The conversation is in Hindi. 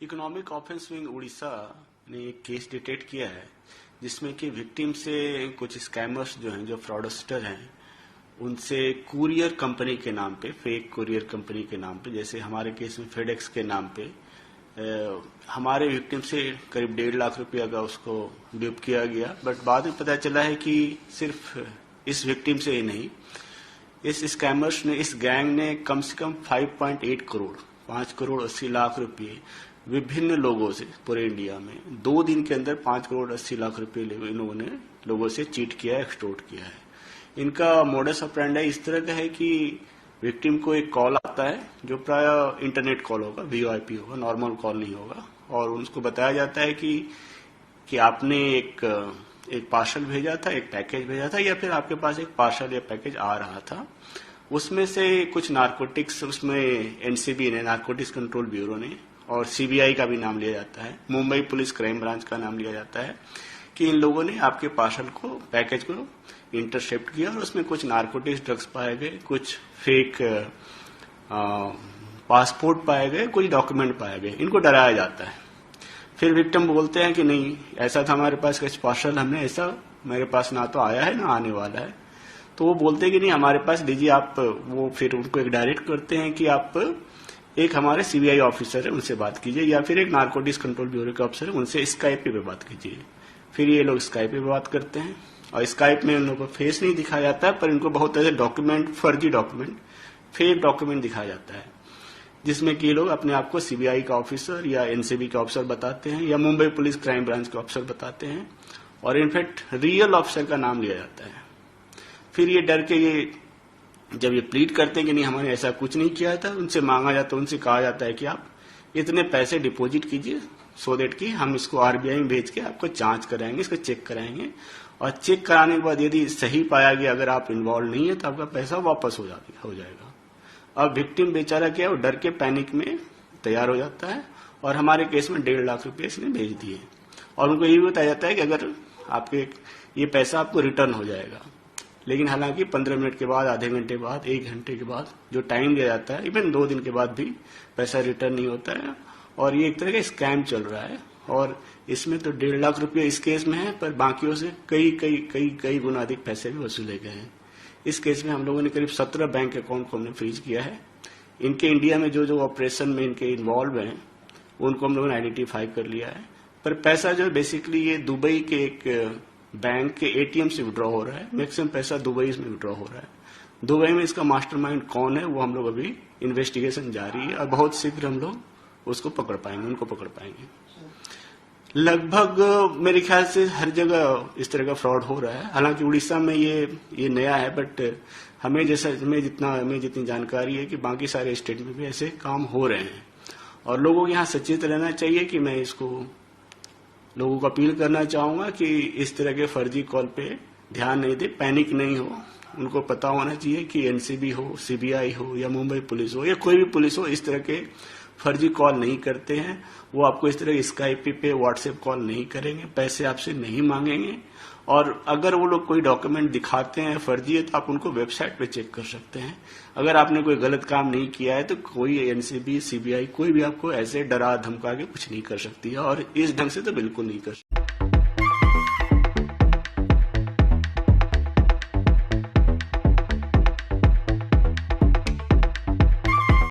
इकोनॉमिक ऑफेंस विंग उड़ीसा ने एक केस डिटेक्ट किया है जिसमें कि विक्टिम से कुछ स्कैमर्स जो हैं, जो फ्रॉडस्टर हैं, उनसे कुरियर कंपनी के नाम पे, फेक कुरियर कंपनी के नाम पे, जैसे हमारे केस में फेडेक्स के नाम पे हमारे विक्टिम से करीब 1.5 लाख रुपया का उसको ड्यूप किया गया। बट बाद में पता चला है कि सिर्फ इस विक्टिम से ही नहीं, इस स्कैमर्स ने, इस गैंग ने कम से कम 5.8 करोड़ 5 करोड़ 80 लाख रुपये विभिन्न लोगों से पूरे इंडिया में 2 दिन के अंदर 5 करोड़ 80 लाख रुपये इन लोगों ने लोगों से चीट किया है, एक्सटोर्ट किया है। इनका मोडस ऑपरेंडी इस तरह का है कि विक्टिम को एक कॉल आता है जो प्राय इंटरनेट कॉल होगा, वीओआईपी होगा, नॉर्मल कॉल नहीं होगा, और उनको बताया जाता है कि आपने एक पार्सल भेजा था, एक पैकेज भेजा था, या फिर आपके पास एक पार्सल या पैकेज आ रहा था, उसमें से कुछ नारकोटिक्स, उसमें एनसीबी ने, नारकोटिक्स कंट्रोल ब्यूरो ने, और सीबीआई का भी नाम लिया जाता है, मुंबई पुलिस क्राइम ब्रांच का नाम लिया जाता है, कि इन लोगों ने आपके पार्सल को, पैकेज को इंटरसेप्ट किया और उसमें कुछ नारकोटिक्स ड्रग्स पाए गए, कुछ फेक पासपोर्ट पाए गए, कुछ डॉक्यूमेंट पाए गए। इनको डराया जाता है। फिर विक्टिम बोलते हैं कि नहीं, ऐसा था हमारे पास कुछ पार्सल, हमने ऐसा मेरे पास ना तो आया है ना आने वाला है। तो वो बोलते हैं कि नहीं, हमारे पास दीजिए आप। वो फिर उनको एक डायरेक्ट करते हैं कि आप एक हमारे सीबीआई ऑफिसर है उनसे बात कीजिए, या फिर एक नारकोटिक्स कंट्रोल ब्यूरो के ऑफिसर है उनसे स्काइप पे बात कीजिए। फिर ये लोग स्काइप पे बात करते हैं और स्काइप में उन लोगों को फेस नहीं दिखाया जाता है, पर इनको बहुत ऐसे डॉक्यूमेंट, फर्जी डॉक्यूमेंट, फेक डॉक्यूमेंट दिखाया जाता है, जिसमें कि ये लोग अपने आप को सीबीआई का ऑफिसर या एनसीबी का ऑफिसर बताते हैं या मुंबई पुलिस क्राइम ब्रांच के ऑफिसर बताते हैं, और इनफैक्ट रियल ऑफिसर का नाम लिया जाता है। फिर ये डर के ये जब ये प्लीड करते हैं कि नहीं हमने ऐसा कुछ नहीं किया था, उनसे मांगा जाता है, उनसे कहा जाता है कि आप इतने पैसे डिपॉजिट कीजिए सो दैट कि हम इसको आरबीआई में भेज के आपको जांच कराएंगे, इसको चेक कराएंगे, और चेक कराने के बाद यदि सही पाया गया, अगर आप इन्वॉल्व नहीं है तो आपका पैसा वापस हो जाएगा। अब विक्टिम बेचारा क्या है, वो डर के पैनिक में तैयार हो जाता है, और हमारे केस में 1.5 लाख रुपये इसने भेज दिए, और उनको ये भी बताया जाता है कि अगर आपके ये पैसा आपको रिटर्न हो जाएगा। लेकिन हालांकि 15 मिनट के बाद, आधे घंटे बाद, 1 घंटे के बाद जो टाइम दिया जाता है, इवन 2 दिन के बाद भी पैसा रिटर्न नहीं होता है, और ये एक तरह का स्कैम चल रहा है। और इसमें तो 1.5 लाख रुपये इस केस में है, पर बाकियों से कई गुना अधिक पैसे भी वसूले गए हैं। इस केस में हम लोगों ने करीब 17 बैंक अकाउंट को हमने फ्रीज किया है। इनके इंडिया में जो ऑपरेशन में इनके इन्वॉल्व हैं उनको हम लोगों ने आइडेंटिफाई कर लिया है, पर पैसा जो बेसिकली ये दुबई के एक बैंक के एटीएम से विड्रॉ हो रहा है। मैक्सिमम पैसा दुबई में विड्रॉ हो रहा है। दुबई में इसका मास्टरमाइंड कौन है वो हम लोग अभी इन्वेस्टिगेशन जारी है, और बहुत शीघ्र हम लोग उसको पकड़ पाएंगे, उनको पकड़ पाएंगे। लगभग मेरे ख्याल से हर जगह इस तरह का फ्रॉड हो रहा है। हालांकि उड़ीसा में ये नया है, बट हमें जितनी जानकारी है कि बाकी सारे स्टेट में भी ऐसे काम हो रहे हैं, और लोगों को यहाँ सचेत रहना चाहिए। कि मैं इसको लोगों को अपील करना चाहूंगा कि इस तरह के फर्जी कॉल पे ध्यान नहीं दे, पैनिक नहीं हो। उनको पता होना चाहिए कि एनसीबी हो, सीबीआई हो, या मुंबई पुलिस हो, या कोई भी पुलिस हो, इस तरह के फर्जी कॉल नहीं करते हैं। वो आपको इस तरह स्काइप पे, व्हाट्सएप कॉल नहीं करेंगे, पैसे आपसे नहीं मांगेंगे, और अगर वो लोग कोई डॉक्यूमेंट दिखाते हैं फर्जी है तो आप उनको वेबसाइट पे चेक कर सकते हैं। अगर आपने कोई गलत काम नहीं किया है तो कोई एनसीबी, सीबीआई, कोई भी आपको ऐसे डरा धमका के कुछ नहीं कर सकती है, और इस ढंग से तो बिल्कुल नहीं कर सकती।